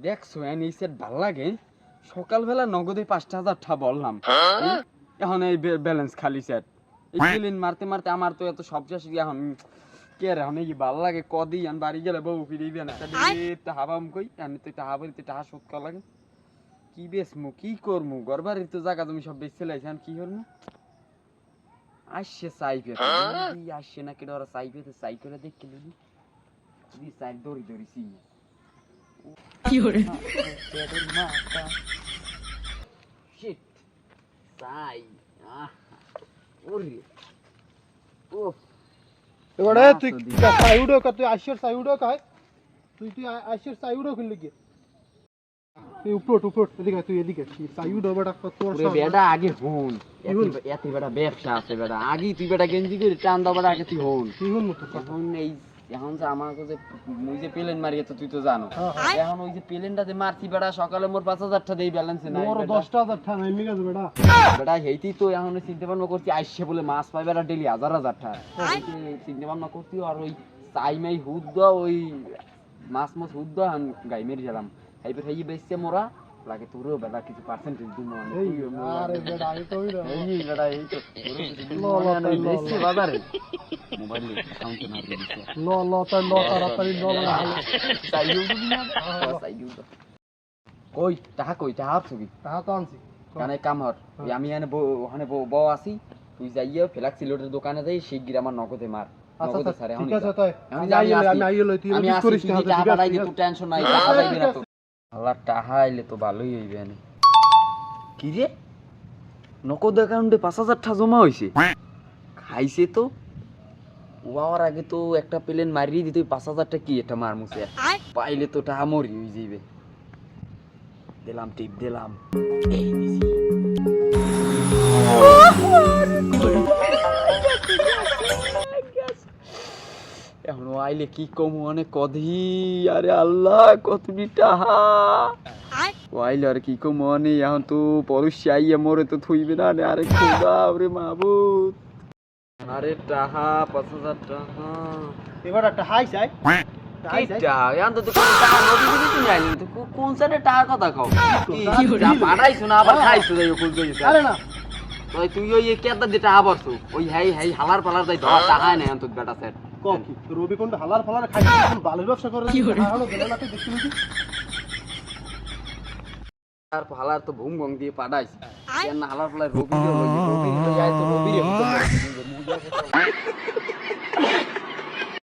দেখছো এই সেট ভাল লাগে সকালবেলা নগদে 5,000 টাকা বললাম এখন এই ব্যালেন্স খালি সেট এই ক্লিন মারতে মারতে আমার তো এত সব শেষ এখন কে রে এখন কি ভাল লাগে কদি আন বাড়ি গেলে বউ ফিরিবে না তা হাবাম কই আমি তো টাহা বলি তো টাহা শোধ করা লাগে কি বেচমু কি করমু গরবারির তো জায়গা তুমি সব বেচতে লাইছেন কি করমু আসছে সাইফে আসছে না কেডা ওরা সাইফে সাই করে দেখি দিদি দি সাইড দড়ি দড়িছি কি হরে মাতা শিট সাই ওরে ও এবারে তুই সাইউডো কা তুই আশির সাইউডো কাই তুই আশির সাইউডো খুললি কি তুই উপর এদিকে তুই এদিকে সাইউডো বড় তোর ওরে বেটা আগে হন এত বেটা ব্যবসা আছে বেটা আগে তুই বেটা গেঞ্জি করে টান দাও বেটা আগে তুই হন তুই হন মত এখন এই এখন যে আমার কাছে মুই যে প্লেন মারি তো তুই তো জানো এখন ওই যে প্লেনটা যে মারছি বেটা সকালে মোর 5,000 টাকা দেই ব্যালেন্সে নাই মোর 10,000 টাকা নাই মিগা বেটা বেটা হেইতি তো এখন চিন্তা ভাবনা করছি আইসে বলে মাছ পাই বেটা ডেইলি 1,000 টাকা চিন্তা ভাবনা করছি আর ওই চাইমাই হুদ দাও ওই মাছ হুদ দাও গাই মেরে গেলাম এইবার হেই বেচছে মোরা লাগে তোরও বেটা কিছু পার্সেন্টেজ দিমু আমি এই আরে বেটা এই তো হইরা এই বেটা এই তো বেচছে বাজারে মোবাইল অ্যাকাউন্টে না দিয়ে দিছে ল তাড়াতাড়ি ল সাইডু দিবি না সাইডু কই টাকা ছবি টাকা তো আনছি কানে কামহর আমি এনে ওখানে বউ আছি তুই যাইয়া ফ্ল্যাক্স সিলোটের দোকানে যাই শিগগির আমার নগদে মার নগদে স্যার এখন ঠিক আছে তাই আমি আইলো তুই আমি করিস না টাকা পাঠাই দে তুই টেনশন নাই টাকা যাইবে না তো আল্লাহ টাকা আইলে তো ভালোই হইবে না কি রে নগদ অ্যাকাউন্টে 5,000 টাকা জমা হইছে খাইছে তো ওয়ার আগে তো একটা প্লেন মারিয়ে দিত 5,000 টাকা কি এটা মার মুছে পাইলে তো টাকা মরি হই যাইবে দিলাম টিপ দিলাম এই দিছি এখন আইলে কি কম অনেক কধি আরে আল্লাহ কতটি টাহা আইলে আর কি কম অনেক এখন তো পরশি আইয়া মরে তো থইবে না আরে খোদা ওরে মাহবুব আরে টাহা 5,000 টাকা এবার একটা হাই চাই কোন সাইডে টাকার কথা কও পাঠাইছো না আবার খাইছো যাই আরে না তুই ওই কেতা দিয়ে টাকা পড়ছো ওই হাই হালার পালার যাই ধর টাকাই নাই অন্তত বেটা সেট কম কি রবি কোনটা হালার ফালার খাইছিস বালের ব্যবসা করে হালো গেল না তুই দেখছিস নাকি আর হালার তো ভুম গং দিয়ে পাঠাইছে কেন হালার পালার রবি লই রবি লই আয় তো রবি রে